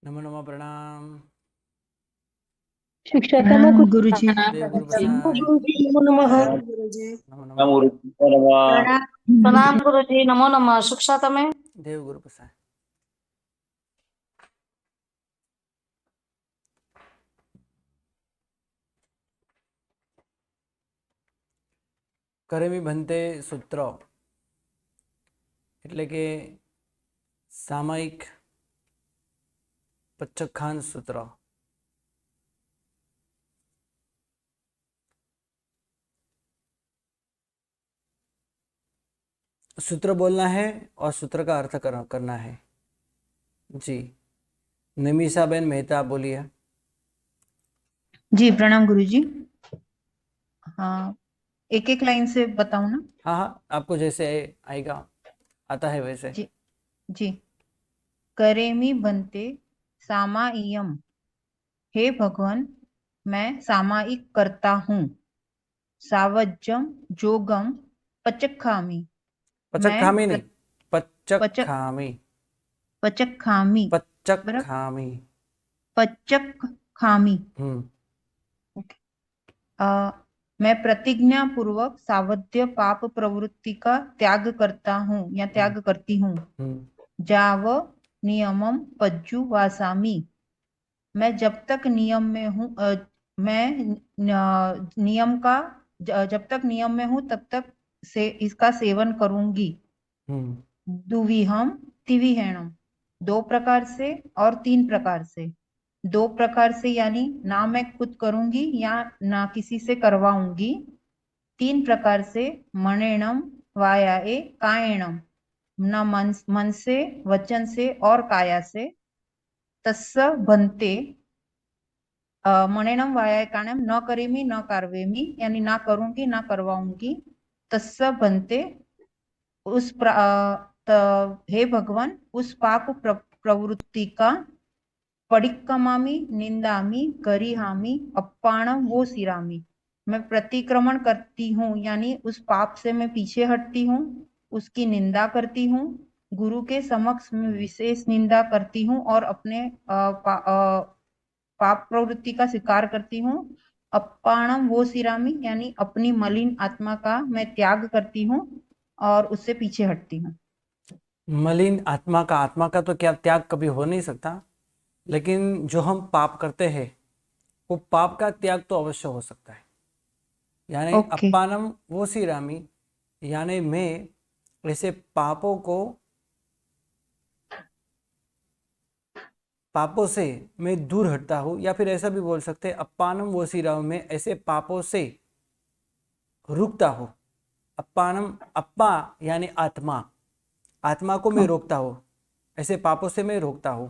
नमो नमः प्रणाम। शिक्षार्थं प्रणाम कुछ गुरुजी। देव गुरु जी। प्रसाद। गुरुजी नमो नमः। प्रणाम गुरुजी। नमो नमः। प्रणाम गुरुजी। नमः। प्रणाम। प्रणाम गुरुजी, नमो नमः। शिक्षा तमें। देव गुरु प्रसाद। કરેમી ભંતે સૂત્ર એટલે કે સામાયિક પચ્ચખાન सूत्र। सूत्र बोलना है और सूत्र का अर्थ करना है। जी, निमिषाबेन मेहता आप बोलिए। जी प्रणाम गुरुजी। हाँ, एक एक लाइन से बताऊं ना? हाँ हाँ, आपको जैसे आएगा आता है वैसे। जी जी। करेमी बनते सामायियम। हे भगवान, मैं सामायिक करता हूँ। सावज्जम जोगम पचखामी। पचक मैं खामी नहीं, पच्चक पचक खामी। पचखामी। पच्चक बराबर। खामी। पचक खामी। हम्म। मैं प्रतिज्ञा पूर्वक सावध्य पाप प्रवृत्ति का त्याग करता हूँ या हम्म। त्याग करती हूँ। हम्म। जाव नियमम पज्जु वासामी। मैं जब तक नियम में हूँ, नियम का जब तक नियम में हूँ तब तक से इसका सेवन करूंगी। हम्म। दुविहम तिविहेणम। दो प्रकार से और तीन प्रकार से। दो प्रकार से यानी ना मैं खुद करूंगी या ना किसी से करवाऊंगी। तीन प्रकार से मणेणम वायाए कायेणम। न मन से, वचन से और काया से। तस्स बनते मणेणम वायाए कायेणम। न करेमी न कारवेमी यानी ना करूंगी ना करवाऊंगी। तस्स बनते उस हे भगवान, उस पाप प्रवृत्ति का पडिक्कमामी निंदामी गरिहामी अप्पाणम वो सिरामी। मैं प्रतिक्रमण करती हूँ यानी उस पाप से मैं पीछे हटती हूँ, उसकी निंदा करती हूँ। गुरु के समक्ष में विशेष निंदा करती हूँ और अपने पाप प्रवृत्ति का स्वीकार करती हूँ। अप्पाणम वो सिरामी यानी अपनी मलिन आत्मा का मैं त्याग करती हूँ और उससे पीछे हटती हूँ। मलिन आत्मा का तो क्या त्याग कभी हो नहीं सकता, लेकिन जो हम पाप करते हैं वो पाप का त्याग तो अवश्य हो सकता है। यानी ओके। अपानम वो सिरामी, यानी मैं ऐसे पापों से मैं दूर हटता हूँ, या फिर ऐसा भी बोल सकते हैं अपानम वो सिराम, मैं ऐसे पापों से रुकता हूँ। अपानम, अप्पा यानी आत्मा, आत्मा को मैं रोकता हूँ, ऐसे पापों से मैं रोकता हूँ।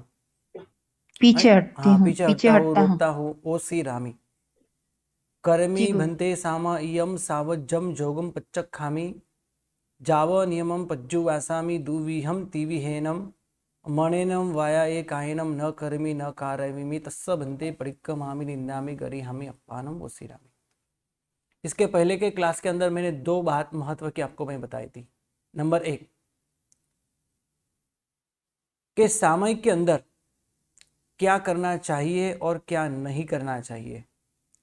पीछे हटती हाँ, हूँ, पीछे पीछे हटता हूँ, हटता हूँ। रोकता हूँ। ओ सी रामी। जी करमी गुरु। भंते सामा इयम सावज्जम जोगम पच्चक खामी। जाव नियमम पज्जु वासामी दुविहम तिविहेनम। मणेनम वाया ए कायनम न करमी न कारयमि तस्स भंते परिक्रमामि निंदामि गरिहामि अप्पानम ओसिरामि। इसके पहले के क्लास के अंदर मैंने दो बात महत्व की आपको मैं बताई थी। नंबर एक, कि सामयिक के अंदर क्या करना चाहिए और क्या नहीं करना चाहिए,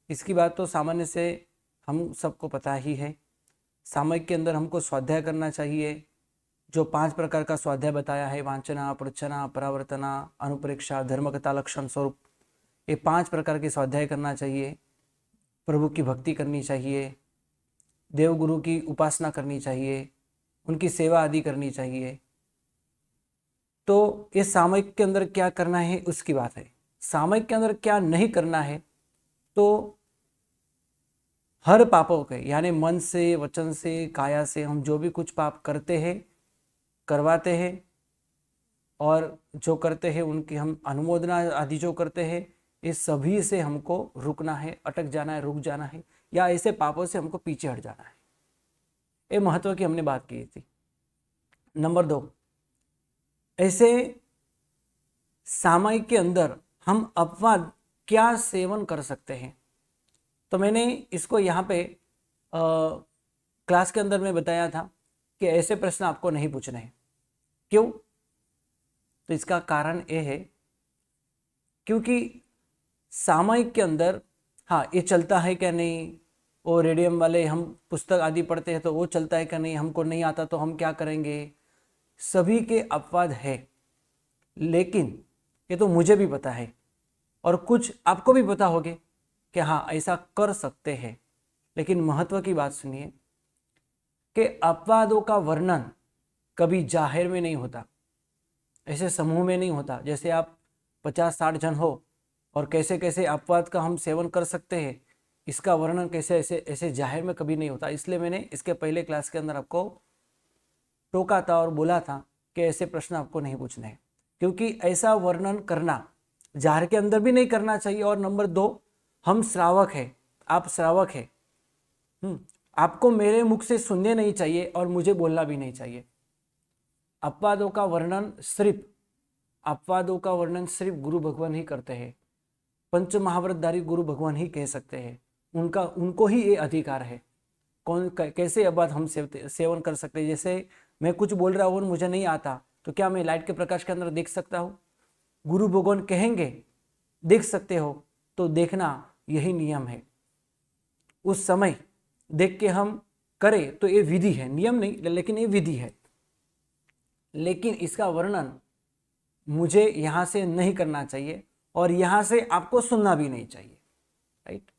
इसकी बात तो सामान्य से हम सबको पता ही है। सामयिक के अंदर हमको स्वाध्याय करना चाहिए, जो 5 प्रकार का स्वाध्याय बताया है, वांचना, प्रचना, परावर्तना, अनुप्रेक्षा, धर्मकथा, लक्षण, स्वरूप, ये 5 प्रकार के स्वाध्याय करना चाहिए। प्रभु की भक्ति करनी चाहिए, देवगुरु की उपासना करनी चाहिए, उनकी सेवा आदि करनी चाहिए। तो ये सामयिक के अंदर क्या करना है उसकी बात है। सामयिक के अंदर क्या नहीं करना है, तो हर पापों के यानी मन से, वचन से, काया से हम जो भी कुछ पाप करते हैं, करवाते हैं, और जो करते हैं उनकी हम अनुमोदना आदि जो करते हैं, इस सभी से हमको रुकना है, अटक जाना है, रुक जाना है, या ऐसे पापों से हमको पीछे हट जाना है। ये महत्व की हमने बात की थी। नंबर 2, ऐसे सामायिक के अंदर हम अपवाद क्या सेवन कर सकते हैं। तो मैंने इसको यहाँ पे क्लास के अंदर मैं बताया था कि ऐसे प्रश्न आपको नहीं पूछने हैं। क्यों? तो इसका कारण ये है क्योंकि सामयिक के अंदर हाँ ये चलता है क्या नहीं, और रेडियम वाले हम पुस्तक आदि पढ़ते हैं तो वो चलता है क्या नहीं, हमको नहीं आता तो हम क्या करेंगे, सभी के अपवाद है। लेकिन ये तो मुझे भी पता है और कुछ आपको भी पता होगे कि हाँ ऐसा कर सकते हैं। लेकिन महत्व की बात सुनिए कि अपवादों का वर्णन कभी जाहिर में नहीं होता, ऐसे समूह में नहीं होता। जैसे आप 50-60 जन हो और कैसे कैसे अपवाद का हम सेवन कर सकते हैं, इसका वर्णन कैसे ऐसे ऐसे जाहिर में कभी नहीं होता। इसलिए मैंने इसके पहले क्लास के अंदर आपको टोका था और बोला था कि ऐसे प्रश्न आपको नहीं पूछने हैं, क्योंकि ऐसा वर्णन करना जाहिर के अंदर भी नहीं करना चाहिए। और नंबर 2, हम श्रावक है, आप श्रावक है, आपको मेरे मुख से सुनने नहीं चाहिए और मुझे बोलना भी नहीं चाहिए। अपवादों का वर्णन सिर्फ गुरु भगवान ही करते हैं, पंच महाव्रतधारी गुरु भगवान ही कह सकते हैं, उनको ही ये अधिकार है। कौन कैसे अपवाद हम सेवन कर सकते हैं। जैसे मैं कुछ बोल रहा हूँ और मुझे नहीं आता तो क्या मैं लाइट के प्रकाश के अंदर देख सकता हूँ? गुरु भगवान कहेंगे देख सकते हो, तो देखना यही नियम है। उस समय देख के हम करें तो ये विधि है, नियम नहीं, लेकिन ये विधि है। लेकिन इसका वर्णन मुझे यहाँ से नहीं करना चाहिए और यहाँ से आपको सुनना भी नहीं चाहिए, राइट।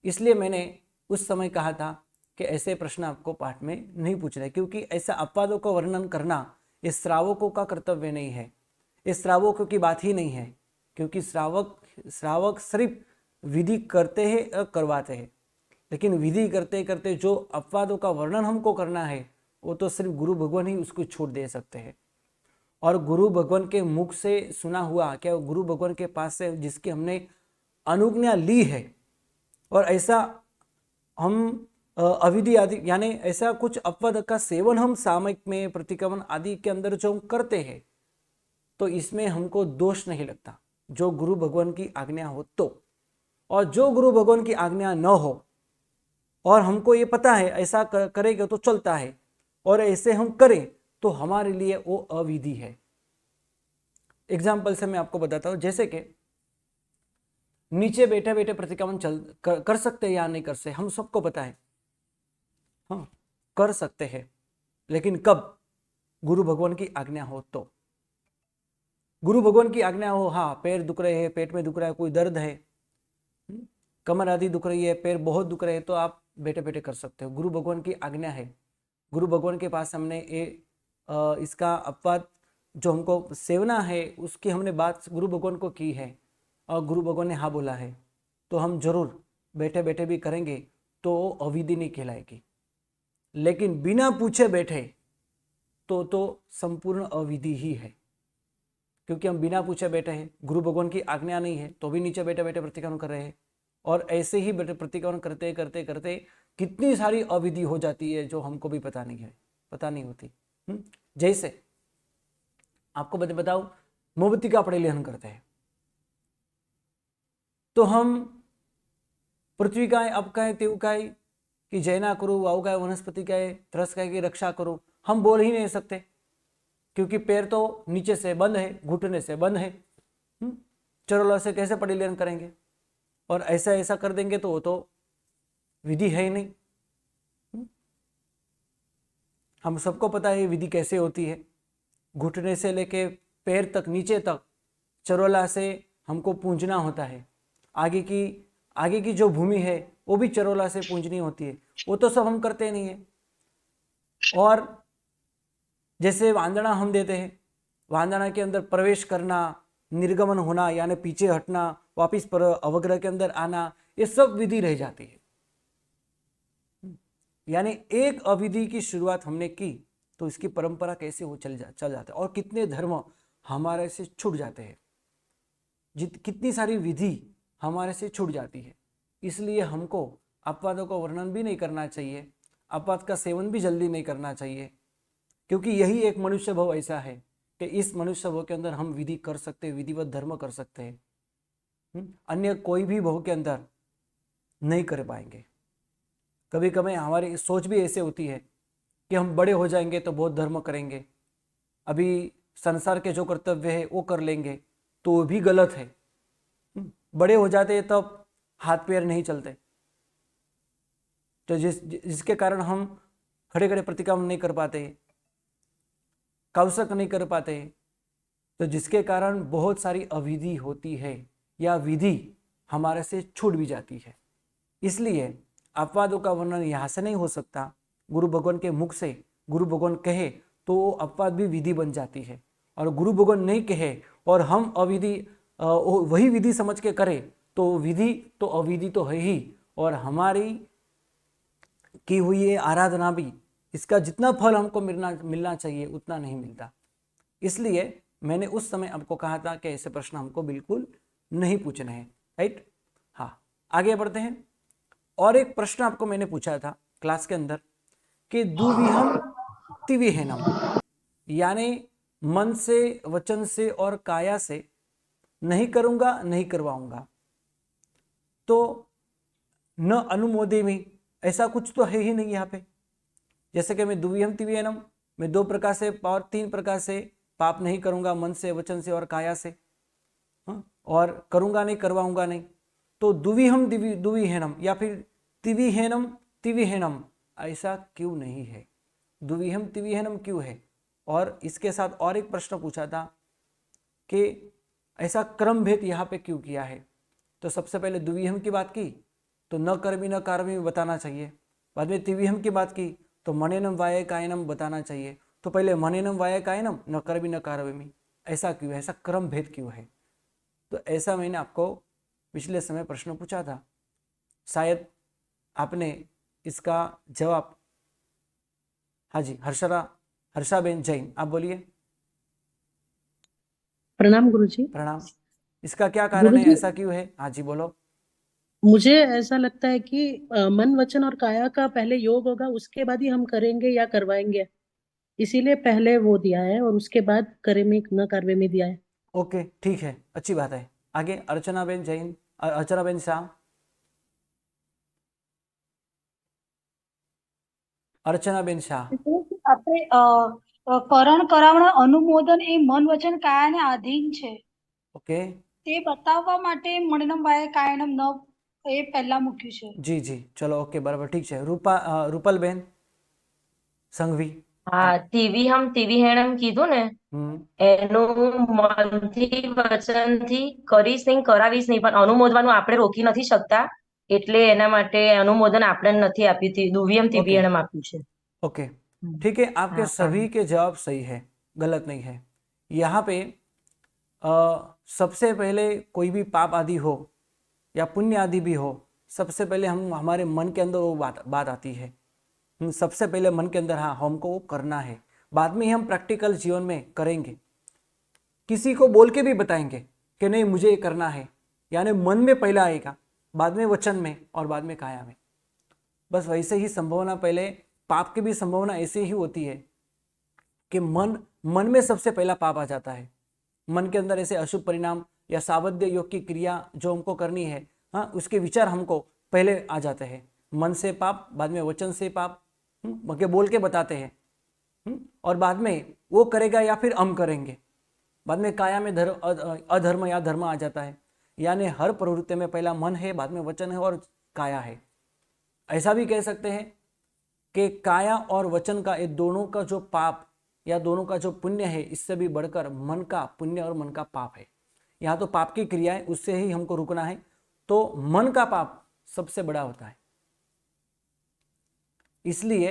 इसलिए मैंने उस समय कहा था कि ऐसे प्रश्न आपको पाठ में नहीं पूछना है, क्योंकि ऐसा अपवादों का वर्णन करना ये श्रावकों का कर्तव्य नहीं है, ये श्रावकों की बात ही नहीं है। क्योंकि श्रावक सिर्फ विधि करते हैं और करवाते हैं, लेकिन विधि करते करते जो अपवादों का वर्णन हमको करना है वो तो सिर्फ गुरु भगवान ही उसको छूट दे सकते हैं। और गुरु भगवान के मुख से सुना हुआ, क्या गुरु भगवान के पास से जिसकी हमने अनुज्ञा ली है, और ऐसा हम अविधि आदि यानी ऐसा कुछ अपवाद का सेवन हम सामयिक में प्रतिक्रमण आदि के अंदर जो हम करते हैं, तो इसमें हमको दोष नहीं लगता, जो गुरु भगवान की आज्ञा हो तो। और जो गुरु भगवान की आज्ञा न हो और हमको ये पता है ऐसा करेगा तो चलता है, और ऐसे हम करें तो हमारे लिए वो अविधि है। एग्जाम्पल से मैं आपको बताता हूँ, जैसे कि नीचे बैठे बैठे प्रतिक्रमण कर सकते हैं या नहीं कर सकते, हम सबको पता है, हाँ कर सकते हैं। लेकिन कब? गुरु भगवान की आज्ञा हो तो। गुरु भगवान की आज्ञा हो, हाँ पैर दुख रहे हैं, पेट में दुख रहा है, कोई दर्द है, कमर आदि दुख रही है, पैर बहुत दुख रहे हैं, तो आप बैठे बैठे कर सकते हो, गुरु भगवान की आज्ञा है। गुरु भगवान के पास हमने इसका अपवाद जो हमको सेवना है उसकी हमने बात गुरु भगवान को की है और गुरु भगवान ने हाँ बोला है, तो हम जरूर बैठे बैठे भी करेंगे तो अविधि नहीं कहलाएगी। लेकिन बिना पूछे बैठे तो संपूर्ण अविधि ही है, क्योंकि हम बिना पूछे बैठे हैं, गुरु भगवान की आज्ञा नहीं है तो भी नीचे बैठे बैठे प्रतिक्रमण कर रहे हैं। और ऐसे ही प्रतिक्रमण करते करते करते कितनी सारी अविधि हो जाती है जो हमको भी पता नहीं होती। जैसे आपको बताऊं, मोमबत्ती का परिलेहन करते हैं तो हम पृथ्वी काय, अब काय, तेव काय कि जय ना करो, वाव काय, वनस्पति काय, त्रस काय की रक्षा करो, हम बोल ही नहीं सकते, क्योंकि पैर तो नीचे से बंद है, घुटने से बंद है। चरोला से कैसे परिलेहन करेंगे? और ऐसा कर देंगे तो वो तो विधि है ही नहीं। हम सबको पता है विधि कैसे होती है, घुटने से लेके पैर तक, नीचे तक चरोला से हमको पूंजना होता है। आगे की जो भूमि है वो भी चरोला से पूंजनी होती है, वो तो सब हम करते नहीं है। और जैसे वांदना हम देते हैं, वांदना के अंदर प्रवेश करना, निर्गमन होना यानी पीछे हटना, वापिस पर अवग्रह के अंदर आना, ये सब विधि रह जाती है। यानी एक अविधि की शुरुआत हमने की तो इसकी परंपरा कैसे हो चल जाता है, और कितने धर्म हमारे से छूट जाते हैं, कितनी सारी विधि हमारे से छूट जाती है। इसलिए हमको अपवादों का वर्णन भी नहीं करना चाहिए, अपवाद का सेवन भी जल्दी नहीं करना चाहिए, क्योंकि यही एक मनुष्य भाव ऐसा है कि इस मनुष्य भाव के अंदर हम विधि कर सकते हैं, विधिवत धर्म कर सकते हैं, अन्य कोई भी भाव के अंदर नहीं कर पाएंगे। कभी कभी हमारी सोच भी ऐसे होती है कि हम बड़े हो जाएंगे तो बहुत धर्म करेंगे, अभी संसार के जो कर्तव्य है वो कर लेंगे, तो वो भी गलत है। बड़े हो जाते हैं तब हाथ पैर नहीं चलते, तो जिसके कारण हम खड़े खड़े प्रतिक्रम नहीं कर पाते, कवसक नहीं कर पाते, तो जिसके कारण बहुत सारी अविधि होती है या विधि हमारे से छूट भी जाती है। इसलिए अपवादों का वर्णन यहाँ से नहीं हो सकता। गुरु भगवान के मुख से गुरु भगवान कहे तो अपवाद भी विधि बन जाती है, और गुरु भगवान नहीं कहे और हम अविधि वही विधि समझ के करें तो विधि तो अविधि तो है ही, और हमारी की हुई ये आराधना भी इसका जितना फल हमको मिलना चाहिए उतना नहीं मिलता। इसलिए मैंने उस समय आपको कहा था कि ऐसे प्रश्न हमको बिल्कुल नहीं पूछने हैं, राइट। हाँ, आगे बढ़ते हैं। और एक प्रश्न आपको मैंने पूछा था क्लास के अंदर कि दुविहम तिविहेनम, यानी मन से, वचन से और काया से नहीं करूंगा, नहीं करवाऊंगा, तो न अनुमोदेमि, ऐसा कुछ तो है ही नहीं यहाँ पे। जैसे कि मैं दुविहम तिविहेनम, मैं 2 प्रकार से और 3 प्रकार से पाप नहीं करूंगा, मन से, वचन से और काया से, और करूंगा नहीं, करवाऊंगा नहीं, तो दुविहम दुविहेनम या फिर तिविहेनम तिविहेनम ऐसा क्यों नहीं है? दुविहम तिविहेनम क्यों है? और इसके साथ और एक प्रश्न पूछा था कि ऐसा क्रम भेद यहाँ पे क्यों किया है? तो सबसे पहले दुविहम की बात की तो न कर्मी न कारमी बताना चाहिए, बाद में तिविहम की बात की तो मनेनम वाय कायनम बताना चाहिए, तो पहले मनेनम वाय कायनम न कर्मी न कारमी, ऐसा क्यों है? ऐसा क्रम भेद क्यों है? तो ऐसा मैंने आपको पिछले समय प्रश्न पूछा था, शायद आपने इसका जवाब, हाँ जी, हर्षाबेन जैन, आप बोलिए। प्रणाम गुरुजी। प्रणाम। इसका क्या कारण है, गुरुजी, ऐसा क्यों है? हाँ जी बोलो। मुझे ऐसा लगता है कि मन वचन और काया का पहले योग होगा, उसके बाद ही हम करेंगे या करवाएंगे, इसीलिए पहले वो दिया है और उसके बाद करे में न कार्य में दिया है। ओके, ठीक है, अच्छी बात है। आगे अर्चनाबेन जैन, अर्चनाबेन शाह। अर्चनाबेन शाह। આપણે કરણ કરાવણ અનુમોદન એ મન વચન કાયાને આધીન છે ઓકે, તે બતાવવા માટે મણનમ વાય કાયનમ ન એ પહેલા મૂક્યું છે. જી જી, ચલો ઓકે, બરાબર, ઠીક છે। રૂપલબેન સંઘવી। હા, તિવિહમ તિવિહેણમ કીધું ને, હમ એનું મનથી વચનથી કરીશ નહીં, કરાવીશ નહીં, પણ અનુમોદવાનું આપણે રોકી નથી શકતા, એટલે એના માટે અનુમોદન આપણે નથી આપ્યું, દુવિહમ ओके તિવિહેણમ આપ્યું છે। ओके, ठीक है, आपके हाँ, सभी के जवाब सही है, गलत नहीं है। यहाँ पे सबसे पहले कोई भी पाप आदि हो या पुण्य आदि भी हो, सबसे पहले हम हमारे मन के अंदर वो बात आती है। सबसे पहले मन के अंदर हाँ हमको वो करना है, बाद में ही हम प्रैक्टिकल जीवन में करेंगे, किसी को बोल के भी बताएंगे कि नहीं मुझे ये करना है, यानी मन में पहला आएगा, बाद में वचन में और बाद में काया में। बस वैसे ही संभावना, पहले पाप की भी संभावना ऐसे ही होती है कि मन में सबसे पहला पाप आ जाता है, मन के अंदर ऐसे अशुभ परिणाम या सावध्य योग की क्रिया जो हमको करनी है, हाँ उसके विचार हमको पहले आ जाते हैं, मन से पाप, बाद में वचन से पाप, बोल के बताते हैं, और बाद में वो करेगा या फिर हम करेंगे, बाद में काया में अधर्म या धर्म आ जाता है। यानी हर प्रवृत्ति में पहला मन है, बाद में वचन है और काया है। ऐसा भी कह सकते हैं कि काया और वचन का, ये दोनों का जो पाप या दोनों का जो पुण्य है, इससे भी बढ़कर मन का पुण्य और मन का पाप है। यहाँ तो पाप की क्रिया है, उससे ही हमको रुकना है, तो मन का पाप सबसे बड़ा होता है। इसलिए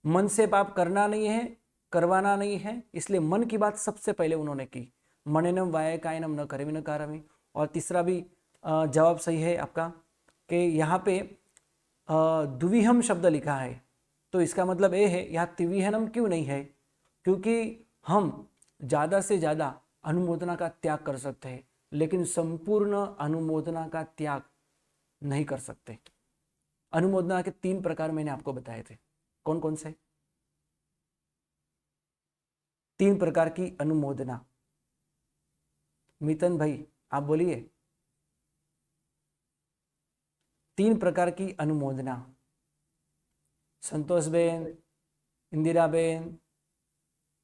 मन से पाप करना नहीं है, करवाना नहीं है, इसलिए मन की बात सबसे पहले उन्होंने की, मनेनम वाय कायनम न करेमि न कारमि। और तीसरा भी जवाब सही है आपका कि यहाँ पे दुविहम शब्द लिखा है, तो इसका मतलब ये है यहाँ तिविहनम क्यों नहीं है, क्योंकि हम ज़्यादा से ज़्यादा अनुमोदना का त्याग कर सकते हैं, लेकिन संपूर्ण अनुमोदना का त्याग नहीं कर सकते। अनुमोदना के 3 प्रकार मैंने आपको बताए थे, कौन कौन से? 3 प्रकार की अनुमोदना। मितन भाई आप बोलिए, 3 प्रकार की अनुमोदना। संतोष बेन, इंदिरा बेन,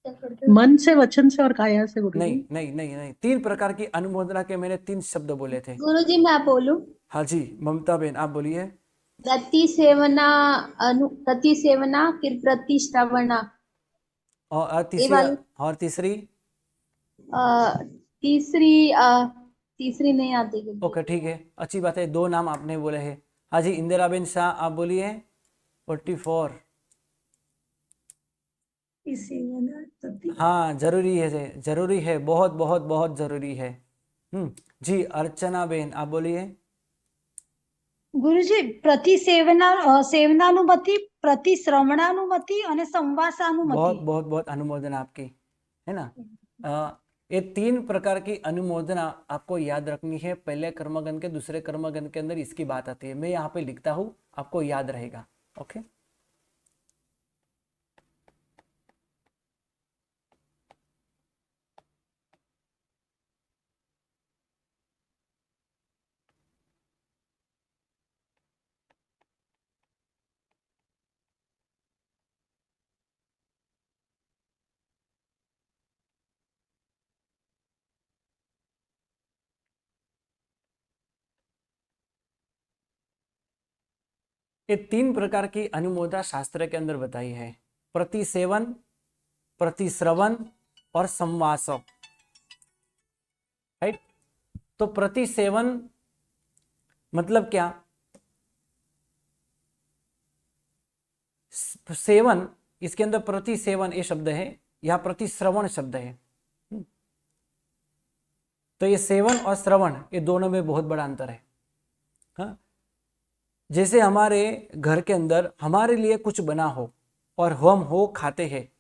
मन से, वचन से और काया से गुरुजी। नहीं नहीं नहीं नहीं, 3 प्रकार की अनुमोदना के मैंने 3 शब्द बोले थे। गुरुजी मैं बोलूं? हाँ जी, ममता बहन आप बोलिए। प्रतिसेवना फिर प्रतिश्रवणा, और ये तीसरी, वाली। और तीसरी? तीसरी तीसरी नहीं आती गुरुजी। ओके ठीक है, अच्छी बात है, 2 नाम आपने बोले हैं। हाँ जी, इंदिराबेन शाह आप बोलिए। 44। हाँ जरूरी है, बहुत बहुत बहुत जरूरी है। जी, अर्चना बेन आप बोलिए। ગુરુજી સેવનાનુમતિ પ્રતિશ્રવણાનુમતિ અને સંવાસાનુમતિ। बहुत बहुत बहुत अनुमोदना आपकी, है ना। ये 3 प्रकार की अनुमोदना आपको याद रखनी है। पहले कर्मगण के, दूसरे कर्मगण के अंदर इसकी बात आती है। मैं यहाँ पे लिखता हूँ, आपको याद रहेगा। ओके, ये 3 प्रकार की अनुमोदना शास्त्र के अंदर बताई है। प्रतिसेवन, प्रतिश्रवण और संवास। राइट। तो प्रतिसेवन मतलब क्या? सेवन, इसके अंदर प्रतिसेवन ये शब्द है, या प्रतिश्रवण शब्द है। तो ये सेवन और श्रवण, ये दोनों में बहुत बड़ा अंतर है। हाँ, जैसे हमारे घर के अंदर हमारे लिए कुछ बना हो और हम हो खाते हैं,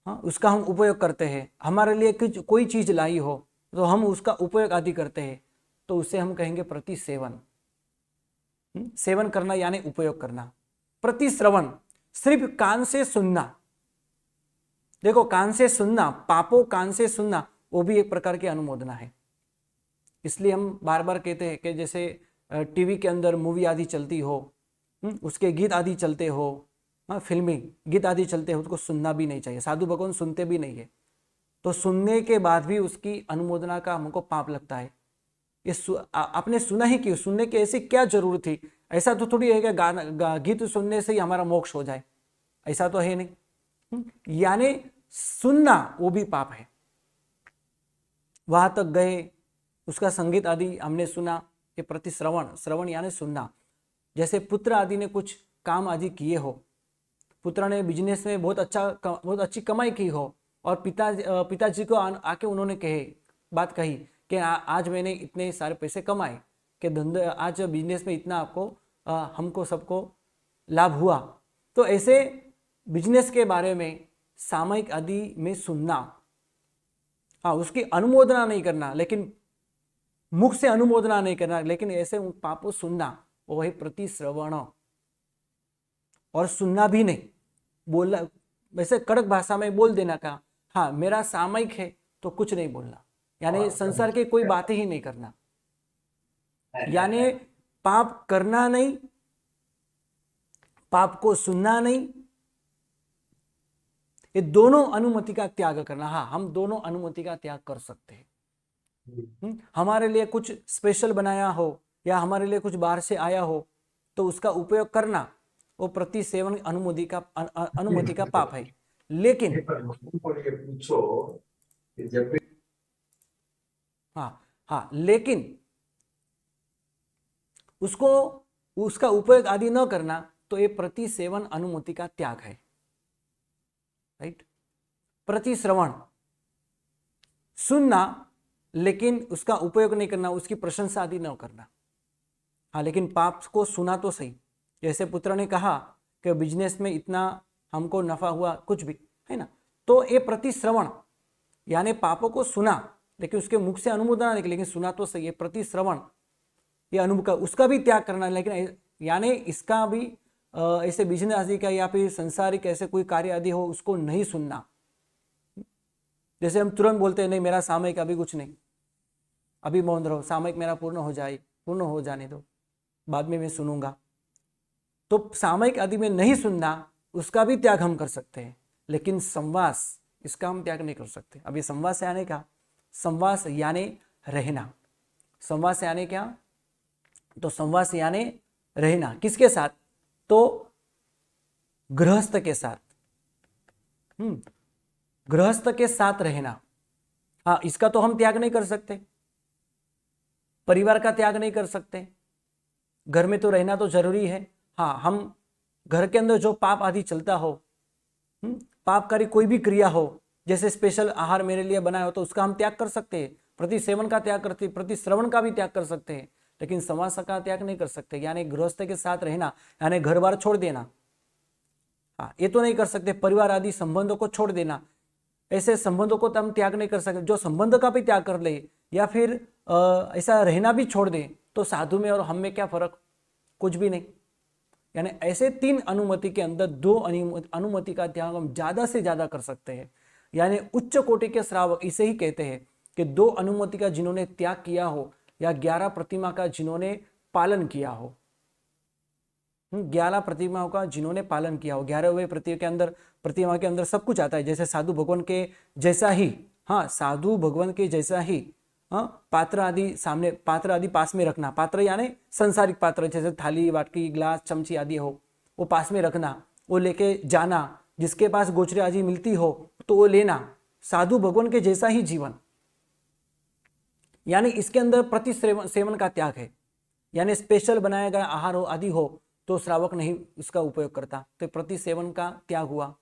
हाँ, उसका हम उपयोग करते हैं। हमारे लिए कोई चीज लाई हो तो हम उसका उपयोग आदि करते हैं, तो उसे हम कहेंगे प्रतिसेवन। सेवन करना यानी उपयोग करना। प्रतिश्रवण सिर्फ कान से सुनना। देखो, कान से सुनना, पापों कान से सुनना, वो भी एक प्रकार की अनुमोदना है। इसलिए हम बार बार कहते हैं कि जैसे टीवी के अंदर मूवी आदि चलती हो, उसके गीत आदि चलते हो, फिल्मी गीत आदि चलते हो, उसको सुनना भी नहीं चाहिए। साधु भगवान सुनते भी नहीं है, तो सुनने के बाद भी उसकी अनुमोदना का हमको पाप लगता है। ये आपने सुना ही क्यों? सुनने की ऐसी क्या जरूरत थी? ऐसा तो थोड़ी है कि गीत सुनने से ही हमारा मोक्ष हो जाए, ऐसा तो है नहीं। यानी सुनना वो भी पाप है। वहां तक गए, उसका संगीत आदि हमने सुना, ये प्रतिश्रवण, श्रवण यानी सुनना। जैसे पुत्र आदि ने कुछ काम आदि किए हो, पुत्र ने बिजनेस में बहुत अच्छी कमाई की हो, और पिताजी को आके उन्होंने बात कही कि आज मैंने इतने सारे पैसे कमाए, कि धंधे आज बिजनेस में इतना आपको हमको सबको लाभ हुआ। तो ऐसे बिजनेस के बारे में सामयिक आदि में सुनना, हाँ, उसकी अनुमोदना नहीं करना, लेकिन मुख से अनुमोदना नहीं करना, लेकिन ऐसे पापों सुनना, वो है प्रतिश्रवण। और सुनना भी नहीं, बोलना, वैसे कड़क भाषा में बोल देना का, हाँ मेरा सामयिक है तो कुछ नहीं बोलना, यानी संसार की कोई बातें ही नहीं करना, यानी पाप करना नहीं, पाप को सुनना नहीं, ये दोनों अनुमति का त्याग करना। हाँ, हम दोनों अनुमति का त्याग कर सकते हैं। हमारे लिए कुछ स्पेशल बनाया हो या हमारे लिए कुछ बाहर से आया हो तो उसका उपयोग करना, वो प्रतिसेवन अनुमति का पाप है। लेकिन हाँ, लेकिन उसका उपयोग आदि न करना, तो ये प्रतिसेवन अनुमति का त्याग है। राइट। प्रतिश्रवण सुनना, लेकिन उसका उपयोग नहीं करना, उसकी प्रशंसा आदि न करना। हाँ, लेकिन पाप को सुना तो सही। जैसे पुत्र ने कहा कि बिजनेस में इतना हमको नफा हुआ, कुछ भी है ना, तो ये प्रतिश्रवण यानी पापों को सुना, लेकिन उसके मुख से अनुमोदना नहीं, लेकिन सुना तो सही है। प्रतिश्रवण ये अनुभव, उसका भी त्याग करना, लेकिन यानी इसका भी ऐसे बिजनेस आदि का या फिर संसारिक ऐसे कोई कार्य आदि हो, उसको नहीं सुनना। जैसे हम तुरंत बोलते हैं, नहीं मेरा सामयिक अभी कुछ नहीं, अभी मौन रहो, सामयिक मेरा पूर्ण हो जाने दो, बाद में मैं सुनूंगा। तो सामयिक आदि में नहीं सुनना, उसका भी त्याग हम कर सकते हैं। लेकिन संवास इसका हम त्याग नहीं कर सकते। अब ये संवास यानी क्या? संवास यानी रहना। संवास यानी क्या? तो संवास यानी रहना किसके साथ? तो गृहस्थ के साथ। गृहस्थ के साथ रहना, हाँ, इसका तो हम त्याग नहीं कर सकते। परिवार का त्याग नहीं कर सकते, घर में तो रहना तो जरूरी है। हाँ, हम घर के अंदर जो पाप आदि चलता हो, पापकारी कोई भी क्रिया हो, जैसे स्पेशल आहार मेरे लिए बनाया हो तो उसका हम त्याग कर सकते हैं। प्रति सेवन का त्याग करते, प्रति श्रवण का भी त्याग कर सकते हैं, लेकिन समास का त्याग नहीं कर सकते। यानी गृहस्थ के साथ रहना यानी घर बार छोड़ देना, हाँ, ये तो नहीं कर सकते। परिवार आदि संबंधों को छोड़ देना, ऐसे संबंधों को तो हम त्याग नहीं कर सकते। जो संबंध का भी त्याग कर ले या फिर ऐसा रहना भी छोड़ दे तो साधु में और हम में क्या फर्क? कुछ भी नहीं। यानी ऐसे 3 अनुमति के अंदर 2 अनुमति का त्याग हम ज्यादा से ज्यादा कर सकते हैं। यानी उच्च कोटि के श्रावक इसे ही कहते हैं कि 2 अनुमति का जिन्होंने त्याग किया हो या 11 प्रतिमा का जिन्होंने पालन किया हो, 11 प्रतिमाओं का जिन्होंने पालन किया हो। 11वें प्रतिमा के अंदर सब कुछ आता है, जैसे साधु भगवान के जैसा ही, हाँ, साधु भगवान के जैसा ही, हाँ, पात्र आदि पास में रखना। पात्र यानी संसारिक पात्र, जैसे थाली, बाटकी, ग्लास, चमची आदि हो, वो पास में रखना, वो लेके जाना। जिसके पास गोचरी आदि मिलती हो तो वो लेना। साधु भगवान के जैसा ही जीवन, यानी इसके अंदर प्रति सेवन का त्याग है। यानी स्पेशल बनाया गया आहार हो आदि हो तो श्रावक नहीं उसका उपयोग करता, तो प्रति सेवन का त्याग हुआ।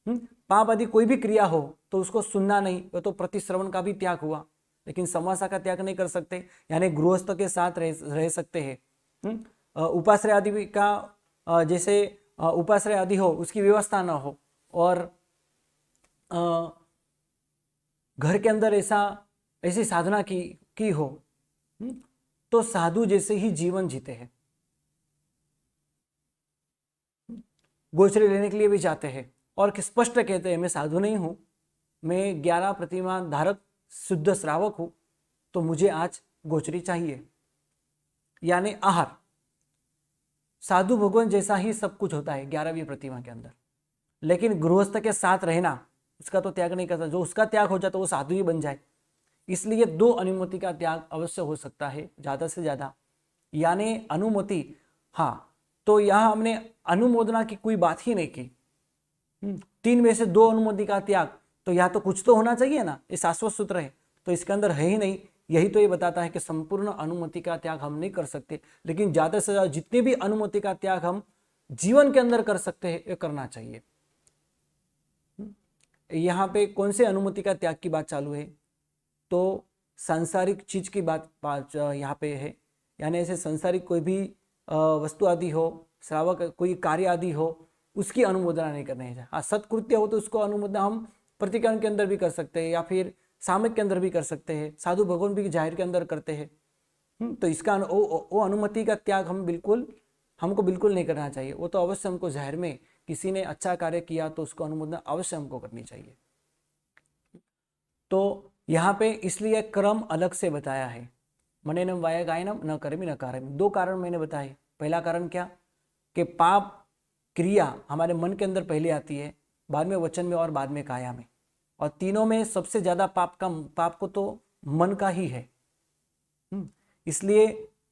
पाप आदि कोई भी क्रिया हो तो उसको सुनना नहीं, तो प्रति श्रवण का भी त्याग हुआ। लेकिन समासा का त्याग नहीं कर सकते, यानी गृहस्थ के साथ रह सकते हैं। उपाश्रय आदि का जैसे उपाश्रय आदि हो उसकी व्यवस्था न हो, और घर के अंदर ऐसी साधना की हो, तो साधु जैसे ही जीवन जीते हैं। गोचरी लेने के लिए भी जाते हैं और स्पष्ट कहते हैं मैं साधु नहीं हूं, मैं 11 प्रतिमा धारक शुद्ध श्रावक हूं, तो मुझे आज गोचरी चाहिए। यानी आहार साधु भगवान जैसा ही सब कुछ होता है 11वीं प्रतिमा के अंदर, लेकिन गृहस्थ के साथ रहना उसका तो त्याग नहीं करता। जो उसका त्याग हो जाए तो वो साधु ही बन जाए। इसलिए 2 अनुमति का त्याग अवश्य हो सकता है ज्यादा से ज्यादा। यानी अनुमति, हाँ, तो यहां हमने अनुमोदना की कोई बात ही नहीं की। 3 में से 2 अनुमति का त्याग, तो यहाँ तो कुछ तो होना चाहिए ना, ये शाश्वत सूत्र है, तो इसके अंदर है ही नहीं। यही तो ये बताता है कि संपूर्ण अनुमति का त्याग हम नहीं कर सकते, लेकिन ज्यादा से ज्यादा जितने भी अनुमति का त्याग हम जीवन के अंदर कर सकते हैं ये करना चाहिए। यहाँ पे कौन से अनुमति का त्याग की बात चालू है? तो सांसारिक चीज की बात यहाँ पे है। यानी ऐसे सांसारिक कोई भी वस्तु आदि हो, श्रावक कोई कार्य आदि हो, उसकी अनुमोदना नहीं करनी है। हाँ, सत्कृत्य हो तो उसको अनुमोदना हम प्रतिकरण के अंदर भी कर सकते हैं या फिर सामयिक के अंदर भी कर सकते हैं। साधु भगवान भी जाहिर के अंदर करते हैं। तो इसका वो अनुमति का त्याग हमको बिल्कुल नहीं करना चाहिए। वो तो अवश्य हमको जाहिर में किसी ने अच्छा कार्य किया तो उसको अनुमोदना अवश्य हमको करनी चाहिए। तो यहाँ पे इसलिए क्रम अलग से बताया है। मनेनम वाया गायनम न करेमी न कारमी। 2 कारण मैंने बताए। पहला कारण क्या कि पाप क्रिया हमारे मन के अंदर पहले आती है, बाद में वचन में और बाद में काया में, और तीनों में सबसे ज्यादा पाप को तो मन का ही है। इसलिए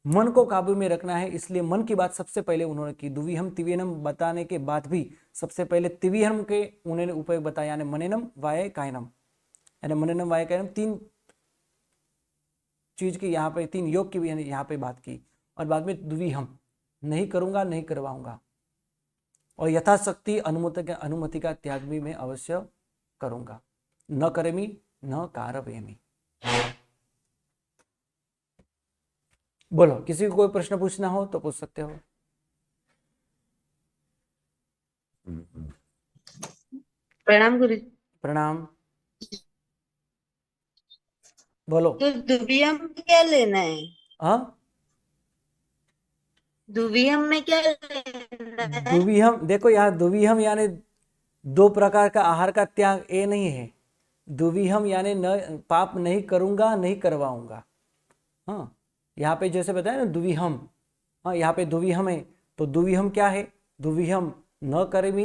मन को काबू में रखना है। इसलिए मन की बात सबसे पहले उन्होंने की। दुविहम तिविहनम बताने के बाद भी सबसे पहले तिविहनम के उन्होंने उपयोग बताया, यानी मनेनम वाय कायनम, यानी मननम वाय कायनम 3 चीज की यहाँ पे, 3 योग की भी यहाँ पे बात की। और बाद में द्विहम, नहीं करूंगा, नहीं करवाऊंगा, और यथाशक्ति अनुमति का त्याग भी मैं अवश्य करूंगा। न करेमी न कारवेमी। बोलो, किसी को कोई प्रश्न पूछना हो तो पूछ सकते हो। प्रणाम गुरु। प्रणाम। बोलो। तो दुवियम में क्या लेना है? हाँ, दुवियम में क्या लेना है? दुविहम, देखो यहाँ दुविहम यानी 2 प्रकार का आहार का त्याग, ये नहीं है। दुविहम यानी न पाप नहीं करूंगा, नहीं करवाऊंगा। हाँ, यहाँ पे जैसे बताया ना दुविहम, हाँ, यहाँ पे दुविहम है। तो दुविहम क्या है? दुविहम न करेमी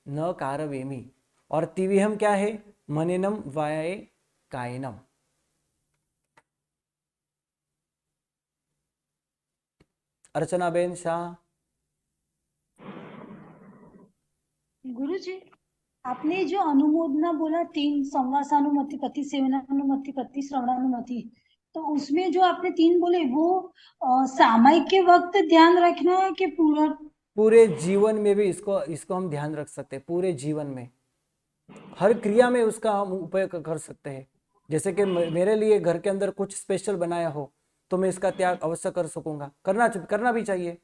न कारवेमी। और तिविहम क्या है? मनेनम वायाए कायनम। अर्चनाबेन शाह। गुरुजी, आपने जो अनुमोदना बोला 3, संवासानुमति, प्रतिसेवनानुमति, प्रतिश्रवणानुमति, तो उसमें जो आपने 3 बोले वो सामयिक के वक्त ध्यान रखना है कि पूरा? पूरे जीवन में भी इसको हम ध्यान रख सकते हैं। पूरे जीवन में हर क्रिया में उसका हम उपयोग कर सकते हैं। जैसे कि मेरे लिए घर के अंदर कुछ स्पेशल बनाया हो तो मैं इसका त्याग अवश्य कर सकूंगा, करना भी चाहिए।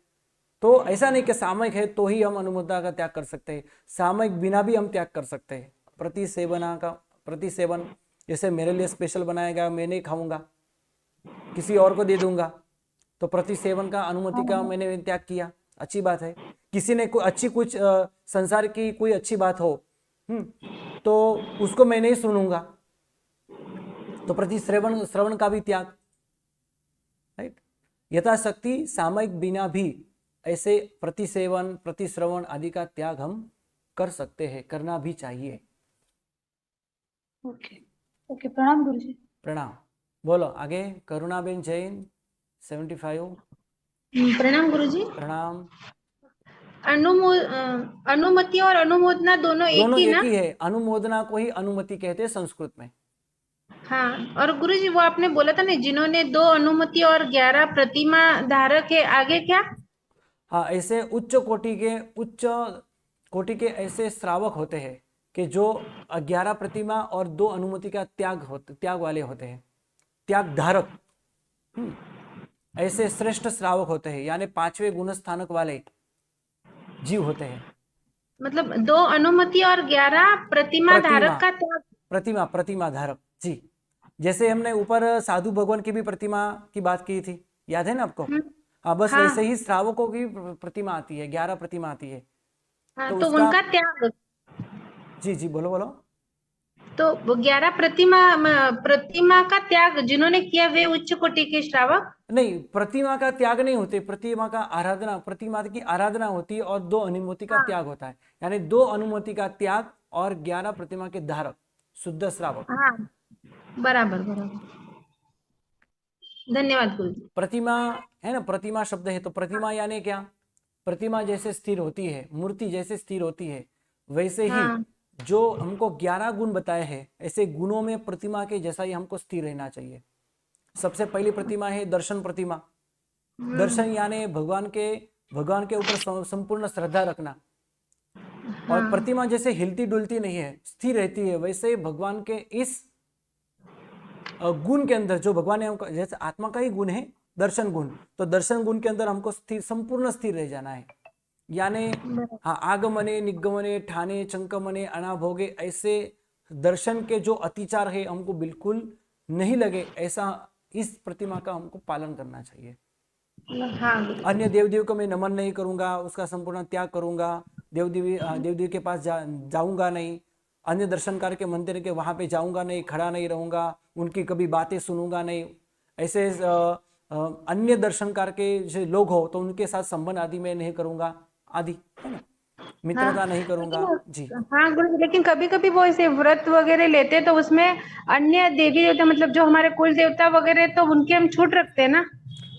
तो ऐसा नहीं कि सामयिक है तो ही हम अनुमोदना का त्याग कर सकते हैं, सामयिक बिना भी हम त्याग कर सकते हैं। प्रतिसेवन, जैसे मेरे लिए स्पेशल बनाया गया, मैं नहीं खाऊंगा, किसी और को दे दूंगा, तो प्रतिसेवन का अनुमति का मैंने त्याग किया, अच्छी बात है। किसी ने कुछ संसार की कोई अच्छी बात हो तो उसको मैं नहीं सुनूंगा, तो श्रवण का भी त्याग, राइट। यथाशक्ति सामयिक बिना भी ऐसे प्रतिसेवन, प्रतिश्रवण आदि का त्याग हम कर सकते हैं, करना भी चाहिए। ओके, प्रणाम गुरुजी। प्रणाम। बोलो आगे। करुणाबेन जैन 75। प्रणाम गुरुजी। प्रणाम। अनुमति और अनुमोदना दोनों एक ही ना? ही है। अनुमोदना को ही अनुमति कहते हैं संस्कृत में। हाँ, और गुरुजी वो आपने बोला था ना, जिन्होंने 2 अनुमति और 11 प्रतिमा धारक है, आगे क्या? हाँ, ऐसे उच्च कोटि के ऐसे श्रावक होते हैं कि जो 11 प्रतिमा और 2 अनुमति का त्याग वाले होते हैं, त्याग धारक। ऐसे श्रेष्ठ श्रावक होते हैं, यानी 5वें गुण स्थानक वाले जीव होते हैं। मतलब 2 अनुमति और 11 प्रतिमा धारक का त्याग। प्रतिमा धारक जी। जैसे हमने ऊपर साधु भगवान की भी प्रतिमा की बात की थी, याद है ना आपको? हाँ, बस हाँ। वैसे ही श्रावकों की प्रतिमा आती है, 11 प्रतिमा आती है। हाँ, तो तो उसका उनका त्याग। जी बोलो। तो वो 11 प्रतिमा का त्याग जिन्होंने किया वे उच्च कोटि के श्रावक? नहीं, प्रतिमा का त्याग नहीं होते, प्रतिमा की आराधना होती है और 2 अनुमति का त्याग होता है, यानी 2 अनुमति का त्याग और 11 प्रतिमा के धारक शुद्ध श्रावक। हाँ, बराबर। धन्यवाद गुरुजी। प्रतिमा है ना, प्रतिमा शब्द है तो प्रतिमा यानी क्या? प्रतिमा जैसे स्थिर होती है, मूर्ति जैसे स्थिर होती है, वैसे ही जो हमको 11 गुण बताए हैं, ऐसे गुणों में प्रतिमा के जैसा ही हमको स्थिर रहना चाहिए। सबसे पहली प्रतिमा है दर्शन प्रतिमा। दर्शन यानी भगवान के ऊपर संपूर्ण श्रद्धा रखना। और प्रतिमा जैसे हिलती डुलती नहीं है, स्थिर रहती है, वैसे भगवान के इस गुण के अंदर जो भगवान ने हमको, जैसे आत्मा का ही गुण है दर्शन गुण, तो दर्शन गुण के अंदर हमको संपूर्ण स्थिर रह जाना है। यानी हाँ, आगमने निगमने ठाने चंकमने अनाभोगे, ऐसे दर्शन के जो अतिचार है हमको बिल्कुल नहीं लगे, ऐसा इस प्रतिमा का हमको पालन करना चाहिए। अन्य देव देवी को मैं नमन नहीं करूंगा, उसका संपूर्ण त्याग करूंगा, देव देवी के पास जाऊंगा नहीं, अन्य दर्शनकार के मंदिर के वहां पे जाऊंगा नहीं, खड़ा नहीं रहूंगा, उनकी कभी बातें सुनूंगा नहीं। ऐसे अन्य दर्शनकार के जो लोग हो तो उनके साथ संबंध आदि मैं नहीं करूंगा, आदि है ना, मित्रता नहीं करूंगा जी। हाँ गुरु, लेकिन कभी कभी वो ऐसे व्रत वगैरह लेते हैं तो उसमें अन्य देवी देवता, मतलब जो हमारे कुल देवता वगैरह, तो उनके हम छूट रखते हैं ना?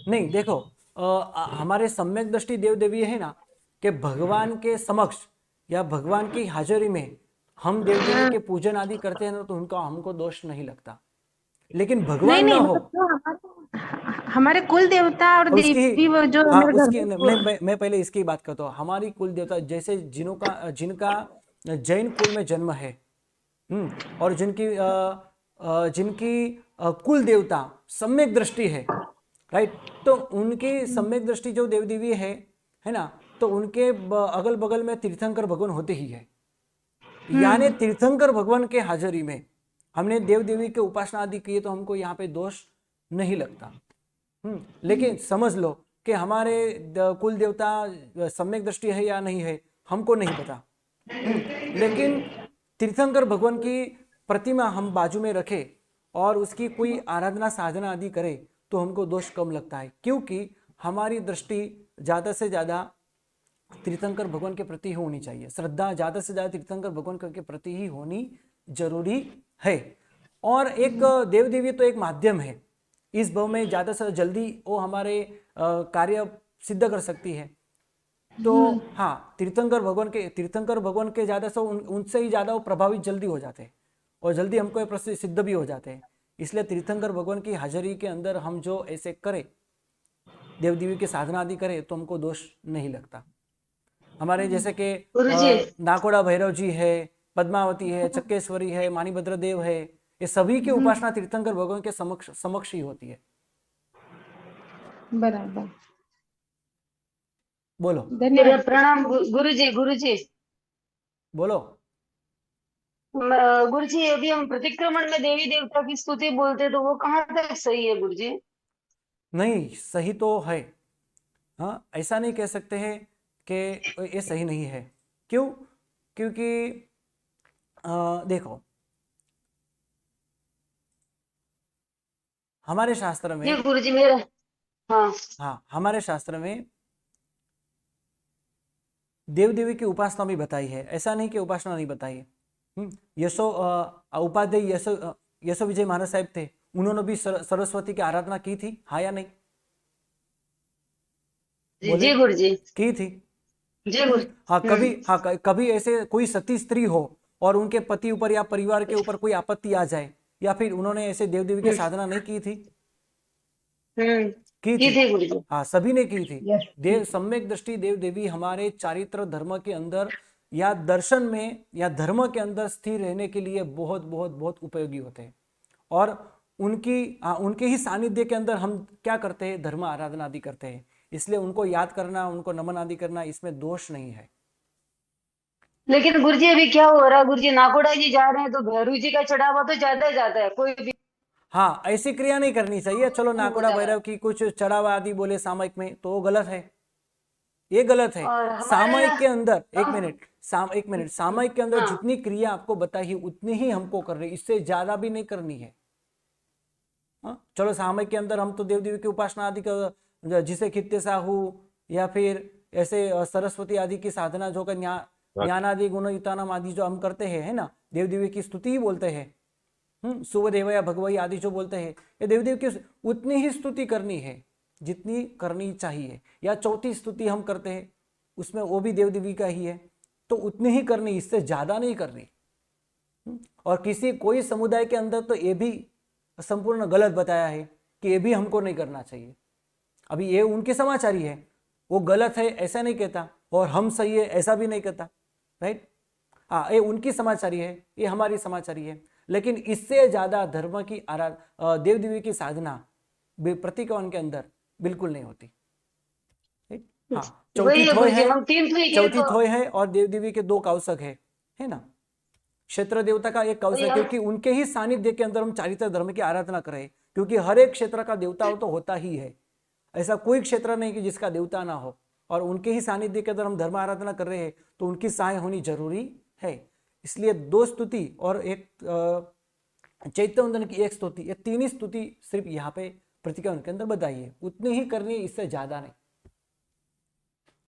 नहीं, देखो हमारे सम्यक दृष्टि देव देवी है ना, कि भगवान के समक्ष या भगवान की हाजिरी में हम देव देवी के पूजन आदि करते हैं ना, तो उनका हमको दोष नहीं लगता। लेकिन भगवान ना हो, हमारे कुल देवता और देवी जो मैं पहले इसकी बात करता हूँ। हमारी कुल देवता जैसे जिनका जैन कुल में जन्म है, और जिनकी कुल देवता सम्यक दृष्टि है, राइट, तो उनकी सम्यक दृष्टि जो देव देवी है ना, तो उनके अगल बगल में तीर्थंकर भगवान होते ही है। यानी तीर्थंकर भगवान के हाजिरी में हमने देव देवी के उपासना आदि किए तो हमको यहाँ पे दोष नहीं लगता। लेकिन समझ लो कि हमारे कुल देवता सम्यक दृष्टि है या नहीं है हमको नहीं पता, लेकिन तीर्थंकर भगवान की प्रतिमा हम बाजू में रखें और उसकी कोई आराधना साधना आदि करें तो हमको दोष कम लगता है, क्योंकि हमारी दृष्टि ज़्यादा से ज़्यादा तीर्थंकर भगवान के प्रति होनी चाहिए, श्रद्धा ज़्यादा से ज़्यादा तीर्थंकर भगवान के प्रति ही होनी जरूरी है। और एक देव देवी तो एक माध्यम है, इस भव में ज़्यादा से जल्दी वो हमारे कार्य सिद्ध कर सकती है। तो हाँ, तीर्थंकर भगवान के ज़्यादा से उनसे ही ज़्यादा वो प्रभावित जल्दी हो जाते हैं और जल्दी हमको ये प्रसिद्ध सिद्ध भी हो जाते हैं। इसलिए तीर्थंकर भगवान की हाजिरी के अंदर हम जो ऐसे करें, देव देवी की साधना आदि करें, तो हमको दोष नहीं लगता। हमारे जैसे कि नाकोड़ा भैरव जी है, पद्मावती है, चक्केश्वरी है, माणिभद्र देव है, ये सभी की उपासना तीर्थंकर भगवान के समक्ष ही होती है। बराबर। बोलो धन्यवाद। प्रणाम गुरुजी। गुरुजी बोलो। गुरुजी, अभी हम प्रतिक्रमण में देवी देवता की स्तुति बोलते तो वो कहाँ तक सही है गुरुजी? नहीं, सही तो है। हाँ, ऐसा नहीं कह सकते हैं कि ये सही नहीं है। क्यों? क्योंकि देखो, हमारे शास्त्र में, जी गुरुजी मेरा, हाँ, हमारे शास्त्र में देव देवी की उपासना भी बताई है, ऐसा नहीं कि उपासना नहीं बताई है। उपाध्याय यशो विजय महाराज साहब थे, उन्होंने भी सरस्वती की आराधना की थी, हाँ या नहीं? जी गुरुजी की थी। जी गुरु। हाँ, कभी ऐसे कोई सती स्त्री हो और उनके पति ऊपर या परिवार के ऊपर कोई आपत्ति आ जाए, या फिर उन्होंने ऐसे देव देवी की साधना नहीं की थी? की थी गुरुजी। हाँ, सभी ने की थी। सम्यक दृष्टि देव देवी हमारे चारित्र धर्म के अंदर या दर्शन में या धर्म के अंदर स्थिर रहने के लिए बहुत बहुत बहुत उपयोगी होते हैं। और उनके ही सानिध्य के अंदर हम क्या करते हैं? धर्म आराधना आदि करते हैं। इसलिए उनको याद करना, उनको नमन आदि करना, इसमें दोष नहीं है। लेकिन गुरुजी अभी क्या हो रहा है गुरुजी, नाकोड़ा जी जा रहे हैं तो भैरू जी का चढ़ावा तो ज्यादा है, कोई भी। हाँ, ऐसी क्रिया नहीं करनी चाहिए। चलो नाकोड़ा भैरव की कुछ चढ़ावा आदि बोले सामयिक में, तो वो गलत है, ये गलत है। सामयिक के अंदर एक मिनट, सामयिक के अंदर जितनी क्रिया आपको बताई उतनी ही हमको करनी, इससे ज्यादा भी नहीं करनी है। चलो सामयिक के अंदर हम तो देव देवी की उपासना आदि कर, जिसे खित्ते साहू या फिर ऐसे सरस्वती आदि की साधना जो कर ज्ञान आदि गुणयुतानाम आदि जो हम करते हैं, है ना, देव देवी की स्तुति ही बोलते हैं। सुवदेव या भगवई आदि जो बोलते हैं, ये देव देवी की उतनी ही स्तुति करनी है जितनी करनी चाहिए। या चौथी स्तुति हम करते हैं, उसमें वो भी देव देवी का ही है, तो उतनी ही करनी, इससे ज्यादा नहीं करनी। और कोई समुदाय के अंदर तो ये भी संपूर्ण गलत बताया है कि ये भी हमको नहीं करना चाहिए। अभी ये उनके समाचारी है, वो गलत है ऐसा नहीं कहता, और हम सही है ऐसा भी नहीं कहता, राइट? हाँ, ये उनकी समाचारी है, ये हमारी समाचारी है। लेकिन इससे ज्यादा धर्म की देव देवी की साधना प्रतिक्रमण के अंदर बिल्कुल नहीं होती। हाँ, चौथी थोय है और देव देवी के 2 कौशक है ना। क्षेत्र देवता का एक कौशक, क्योंकि उनके ही सानिध्य के अंदर हम चारित्र धर्म की आराधना करें, क्योंकि हर एक क्षेत्र का देवता तो होता ही है, ऐसा कोई क्षेत्र नहीं कि जिसका देवता ना हो, और उनके ही सानिध्य के अंदर हम धर्म आराधना कर रहे हैं, तो उनकी सहाय होनी जरूरी है। इसलिए 2 स्तुति और एक चैत्यवंदन की 1 स्तुति, ये 3 ही स्तुति सिर्फ यहाँ पे प्रतिक्रमण के अंदर बताई है, उतनी ही करनी है, इससे ज्यादा नहीं।